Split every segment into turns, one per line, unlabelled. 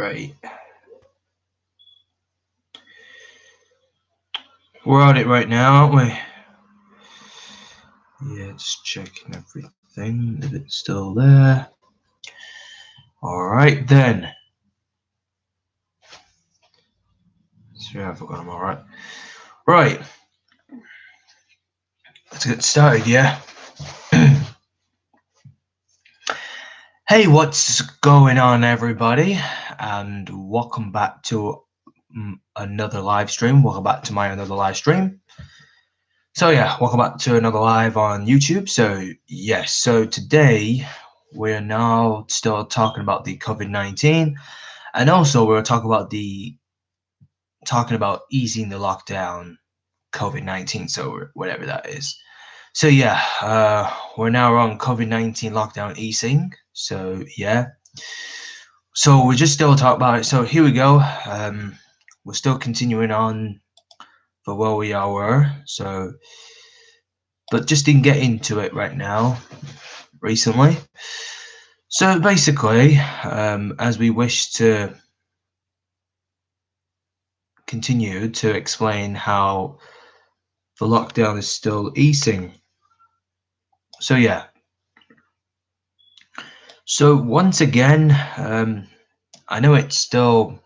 Right. We're on it right now, aren't we? Yeah, just checking everything, if it's still there. Alright then. So I've got them alright. Right. Let's get started, yeah? Hey, what's going on, everybody? And welcome back to another live stream. Welcome back to my another live stream. So yeah, welcome back to another live on YouTube. So yes, so today we're now still talking about the COVID-19, and also we're talking about easing the lockdown COVID-19. So whatever that is. So yeah, we're now on COVID-19 lockdown easing. So yeah. So we're just still talking about it. So here we go. We're still continuing on for where we were. So, but just didn't get into it right now. Recently. So basically, as we wish to continue to explain how the lockdown is still easing. So yeah. So once again, I know it's still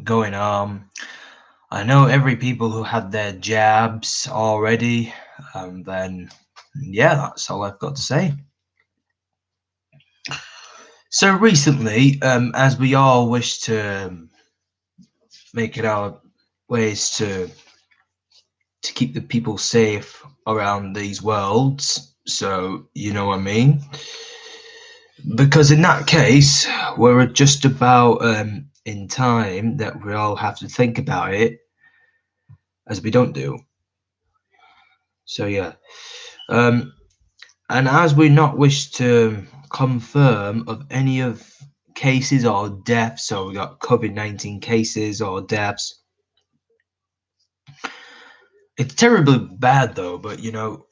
going on. I know every people who had their jabs already. Then yeah, that's all I've got to say. So recently, as we all wish to make it our ways to keep the people safe around these worlds, so you know what I mean, because in that case we're just about in time that we all have to think about it, as we don't do. So yeah, and as we not wish to confirm of any of cases or deaths, so we got COVID-19 cases or deaths. It's terribly bad though, but you know,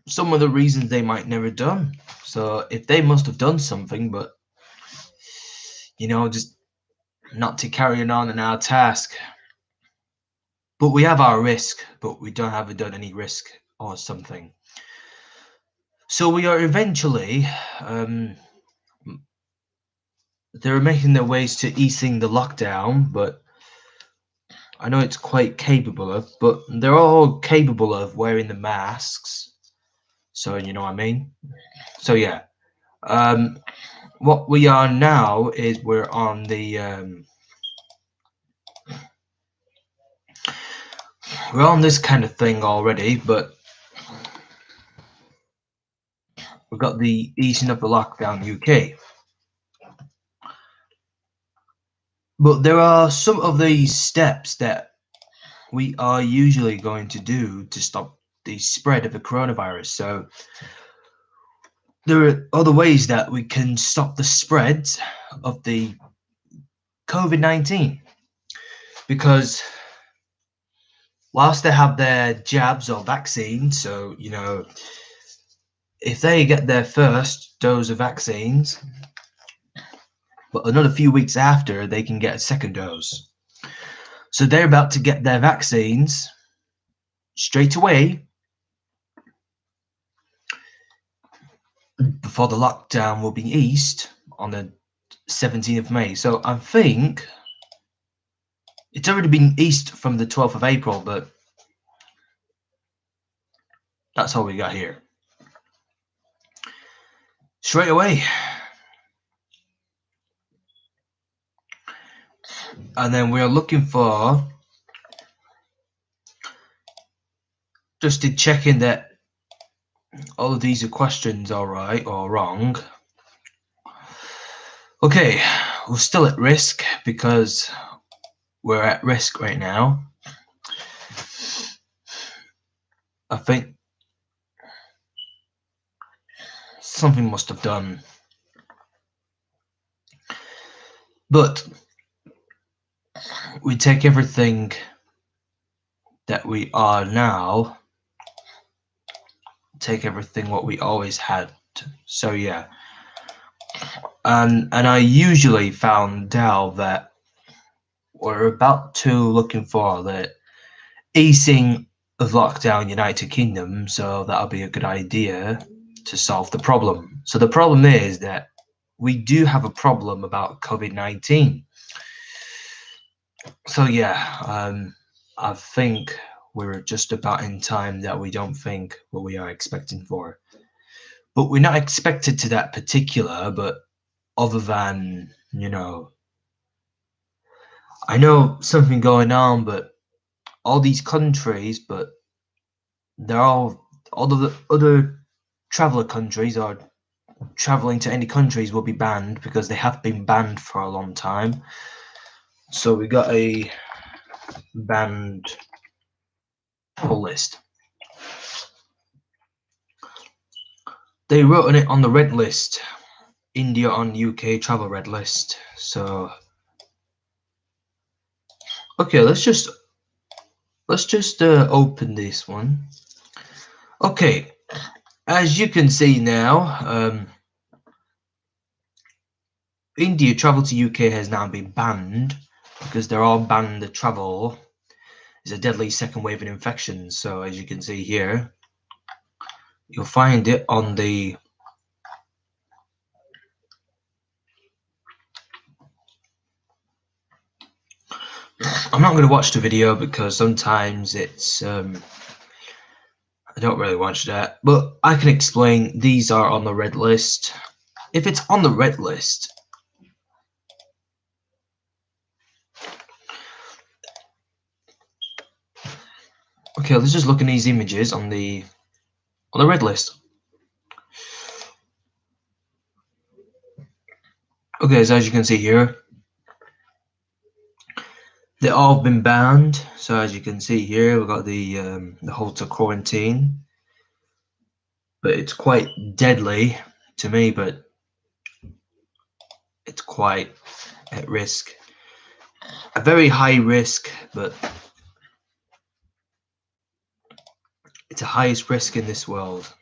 some of the reasons they might never done. So if they must have done something, but you know, just not to carry on in our task. But we have our risk, but we don't have done any risk or something. So we are eventually, they're making their ways to easing the lockdown, but I know it's quite capable of, but they're all capable of wearing the masks. So you know what I mean? So yeah. What we are now is we're on the we're on this kind of thing already, but we've got the easing of the lockdown UK. But there are some of these steps that we are usually going to do to stop the spread of the coronavirus. So there are other ways that we can stop the spread of the COVID-19, because whilst they have their jabs or vaccines, so you know, if they get their first dose of vaccines, but another few weeks after they can get a second dose. So they're about to get their vaccines straight away before the lockdown will be eased on the 17th of May. So I think it's already been eased from the 12th of April, but that's all we got here. Straight away. And then we're looking for just to check in that all of these are questions all right or wrong. Okay, we're still at risk because we're at risk right now. I think something must have done. But we take everything that we are now, take everything what we always had. So yeah, and I usually found out that we're about to looking for the easing of lockdown United Kingdom, so that'll be a good idea to solve the problem. So the problem is that we do have a problem about COVID-19. So yeah, I think we're just about in time that we don't think what we are expecting for. But we're not expected to that particular, but other than, I know something going on, but all these countries, but they're all of the other traveler countries are traveling to any countries will be banned because they have been banned for a long time. So we got a banned whole list. They wrote on it on the red list. India on UK travel red list. So okay, let's just open this one. Okay, as you can see now, India travel to UK has now been banned because they're all banned the travel. It's a deadly second wave of infections. So as you can see here, you'll find it on the I'm not going to watch the video because sometimes it's I don't really watch that, but I can explain. These are on the red list. If it's on the red list, okay, let's just look at these images on the red list. Okay, so as you can see here, they've all been banned. So as you can see here, we've got the hotel quarantine, but it's quite deadly to me, but it's quite at risk. A very high risk, but it's the highest risk in this world.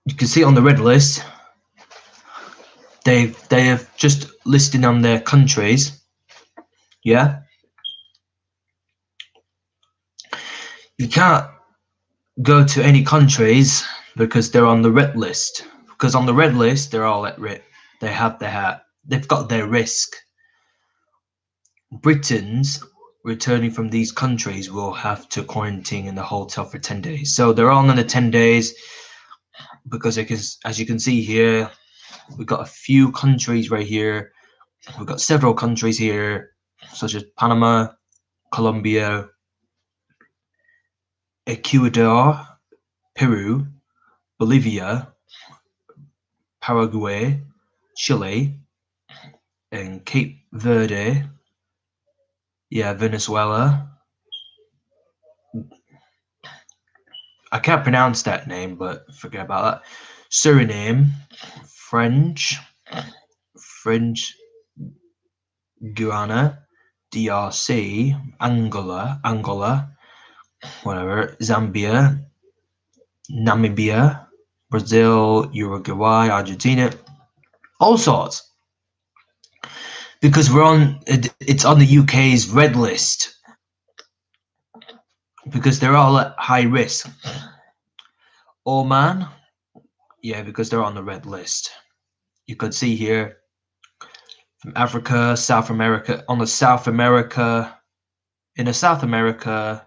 You can see on the red list, they have just listed on their countries. Yeah, you can't go to any countries because they're on the red list. Because on the red list, they're all at risk. They've got their risk. Britons returning from these countries will have to quarantine in the hotel for 10 days. So they're all under 10 days because as you can see here, we've got a few countries right here. We've got several countries here, such as Panama, Colombia, Ecuador, Peru, Bolivia, Paraguay, Chile, and Cape Verde. Yeah, Venezuela. I can't pronounce that name, but forget about that. Suriname, French Guyana, DRC, Angola, whatever, Zambia, Namibia, Brazil, Uruguay, Argentina, all sorts. Because it's on the UK's red list. Because they're all at high risk. Oman, yeah, because they're on the red list. You could see here from Africa, South America, in South America,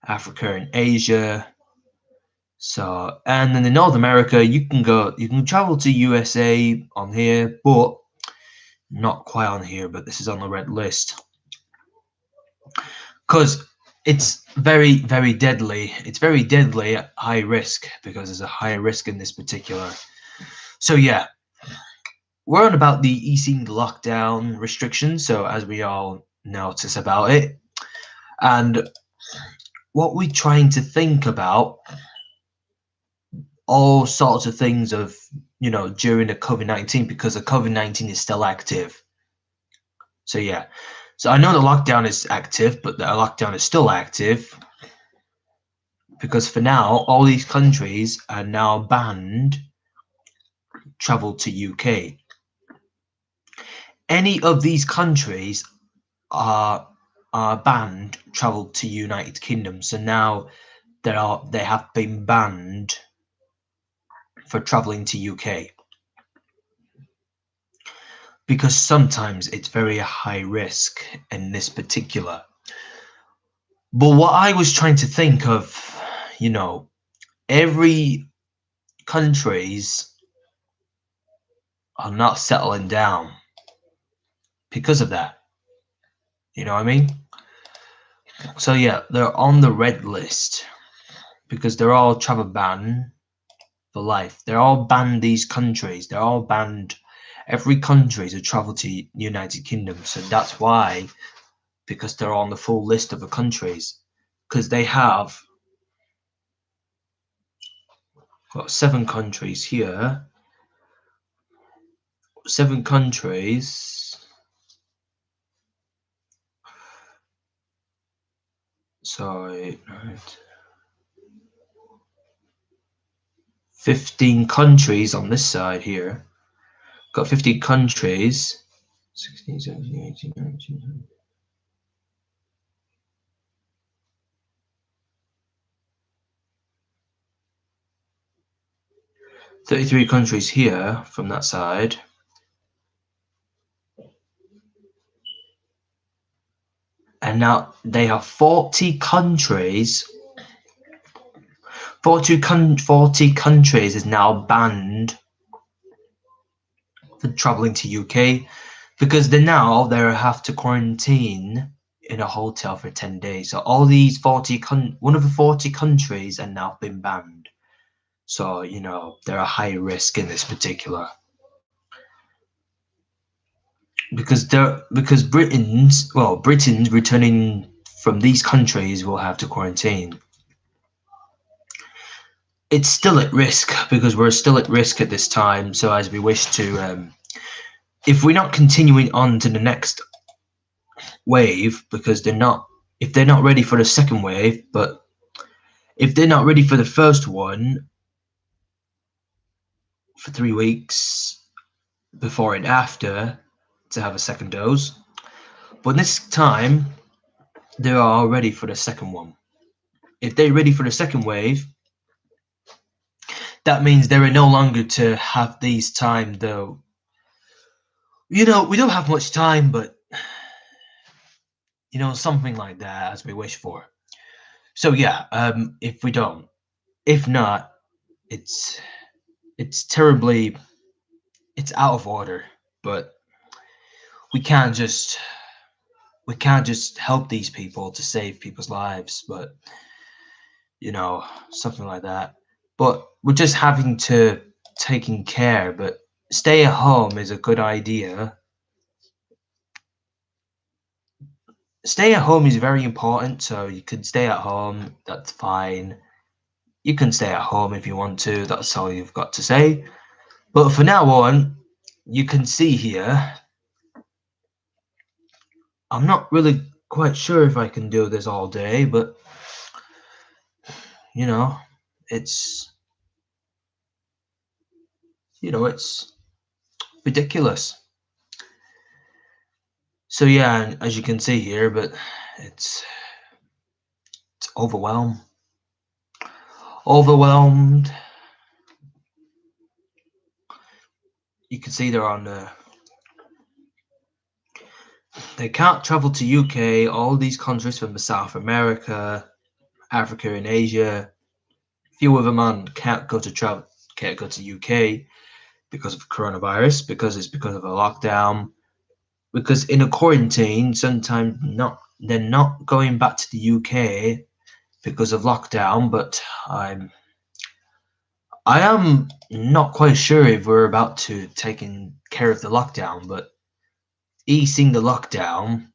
Africa and Asia. So, and then in North America, you can travel to USA on here, but not quite on here, but this is on the red list. Because it's very, very deadly. It's very deadly at high risk because there's a higher risk in this particular. So yeah, we're on about the easing lockdown restrictions. So as we all notice about it, and what we're trying to think about, all sorts of things of during the COVID-19 because the COVID-19 is still active. So yeah. So I know the lockdown is active, but the lockdown is still active because for now, all these countries are now banned travel to UK. Any of these countries are banned travel to United Kingdom. So now they have been banned for traveling to UK, because sometimes it's very high risk in this particular. But what I was trying to think of, every countries are not settling down because of that. You know what I mean? So yeah, they're on the red list because they're all travel ban for life. They're all banned, these countries. They're all banned. Every country to travel to United Kingdom. So that's why, because they're on the full list of the countries. Because they have got 7 countries here. 7 countries. Sorry, right. 15 countries on this side here. Got 50 countries. 16, 17, 18, 19. 33 countries here from that side. And now they have 40 countries. 40 countries is now banned for traveling to UK, because they have to quarantine in a hotel for 10 days. So all these 40 one of the 40 countries are now been banned. So they're a high risk in this particular, because Britain's returning from these countries will have to quarantine. It's still at risk because we're still at risk at this time. So as we wish to, if we're not continuing on to the next wave, because if they're not ready for the second wave, but if they're not ready for the first one for 3 weeks before and after to have a second dose, but this time they are ready for the second one. If they're ready for the second wave, that means they are no longer to have these time, though. We don't have much time, but something like that as we wish for. So yeah, if not, it's terribly, it's out of order. But we can't just help these people to save people's lives, but something like that. But we're just having to taking care. But stay at home is a good idea. Stay at home is very important, so you can stay at home, that's fine. You can stay at home if you want to, that's all you've got to say. But for now on, you can see here, I'm not really quite sure if I can do this all day, but it's it's ridiculous. So yeah, as you can see here, but it's overwhelmed. You can see they're on they can't travel to UK. All these countries from South America, Africa, and Asia. Few of them can't go to UK because of coronavirus, because of a lockdown. Because in a quarantine, sometimes they're not going back to the UK because of lockdown. But I am not quite sure if we're about to taking care of the lockdown, but easing the lockdown,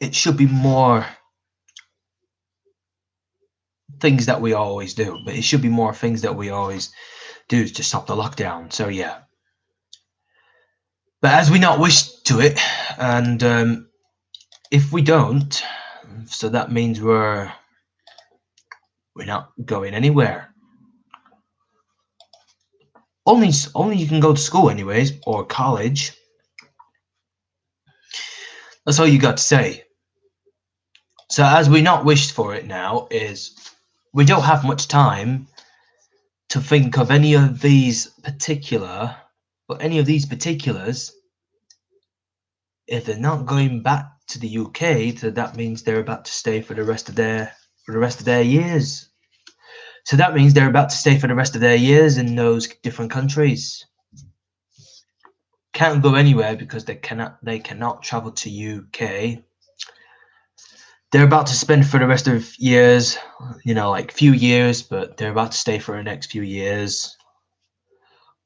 it should be more things that we always do, but it should be more things that we always do to stop the lockdown. So yeah, but as we not wish to it, and if we don't, so that means we're not going anywhere. only you can go to school anyways, or college. That's all you got to say. So as we not wished for it now, is we don't have much time to think of any of these particulars. If they're not going back to the UK, so that means they're about to stay for the rest of their years. So that means they're about to stay for the rest of their years in those different countries. Can't go anywhere because they cannot travel to UK. They're about to spend for the rest of years, like few years, but they're about to stay for the next few years,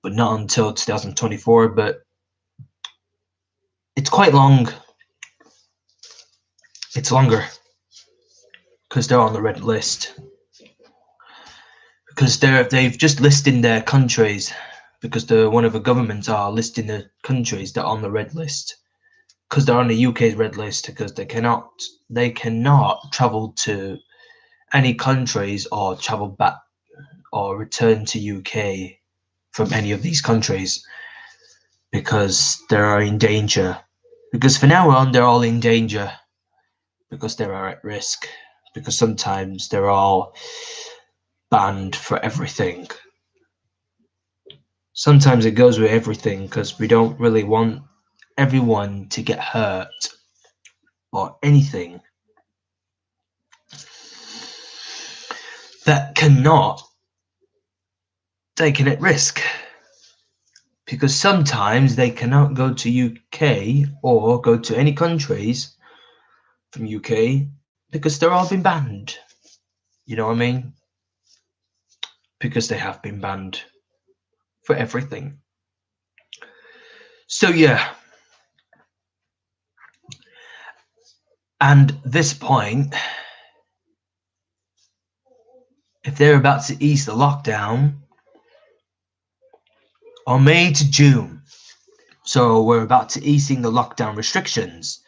but not until 2024. But it's quite long. It's longer because they're on the red list. Because they've just listed their countries, because one of the governments are listing the countries that are on the red list, because they're on the UK's red list, because they cannot travel to any countries or travel back or return to UK from any of these countries, because they're in danger. Because for now on, they're all in danger, because they are at risk, because sometimes they're all banned for everything. Sometimes it goes with everything, because we don't really want everyone to get hurt or anything that cannot taken at risk, because sometimes they cannot go to UK or go to any countries from UK because they're all been banned. You know what I mean? Because they have been banned for everything. So yeah. And this point, if they're about to ease the lockdown on May to June, so we're about to easing the lockdown restrictions.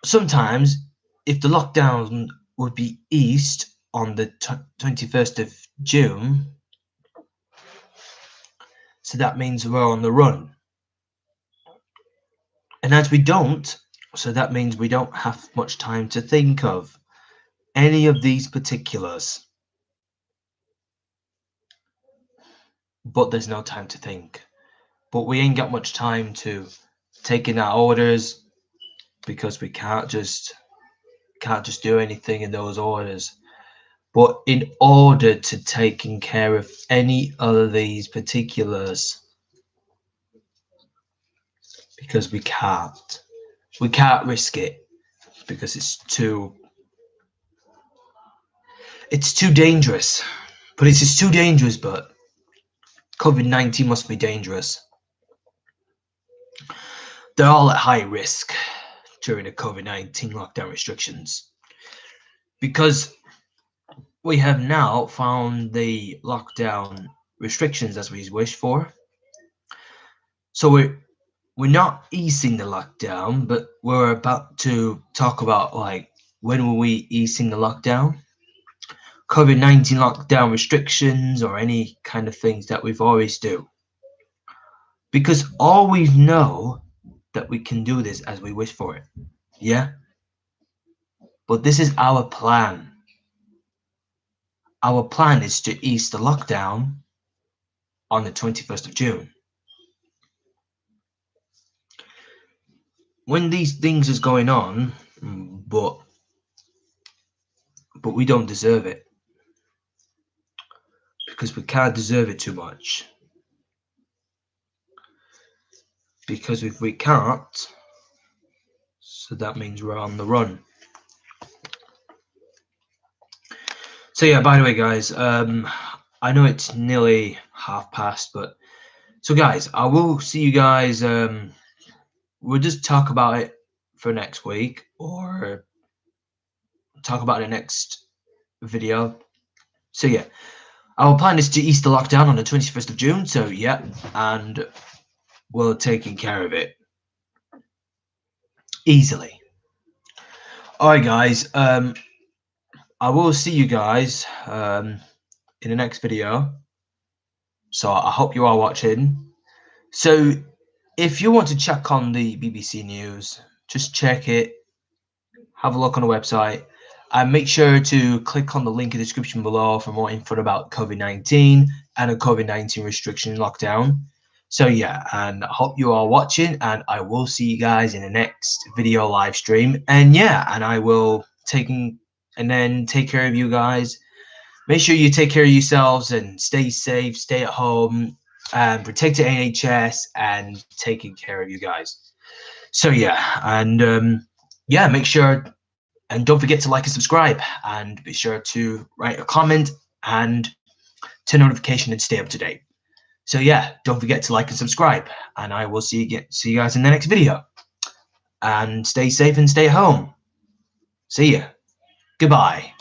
Sometimes, if the lockdown would be eased on the 21st of June, so that means we're on the run. And as we don't, so that means we don't have much time to think of any of these particulars. But there's no time to think. But we ain't got much time to take in our orders, because we can't just do anything in those orders. But in order to taking care of any of these particulars, because we can't risk it, because it's too dangerous. But it's just too dangerous. But COVID-19 must be dangerous. They're all at high risk during the COVID-19 lockdown restrictions, because we have now found the lockdown restrictions as we wish for. So we're not easing the lockdown, but we're about to talk about, like, when will we easing the lockdown? COVID-19 lockdown restrictions, or any kind of things that we've always do. Because all we know that we can do this as we wish for it. Yeah? But this is our plan. Our plan is to ease the lockdown on the 21st of June. When these things is going on, but we don't deserve it, because we can't deserve it too much. Because if we can't, so that means we're on the run. So yeah, by the way, guys, I know it's nearly past, but so guys, I will see you guys. We'll just talk about it for next week, or talk about the next video. So yeah, our plan is to ease the lockdown on the 21st of June. So yeah, and we're taking care of it easily. All right, guys. I will see you guys in the next video. So I hope you are watching. So if you want to check on the BBC News, just check it, have a look on the website, and make sure to click on the link in the description below for more info about COVID-19 and a COVID-19 restriction lockdown. So yeah, and I hope you are watching, and I will see you guys in the next video live stream. And yeah, and I will take care of you guys. Make sure you take care of yourselves and stay safe, stay at home, and protect the NHS and taking care of you guys. So yeah, and yeah, make sure and don't forget to like and subscribe, and be sure to write a comment and turn notification and stay up to date. So yeah, don't forget to like and subscribe, and I will see you guys in the next video. And stay safe and stay home. See ya. Goodbye.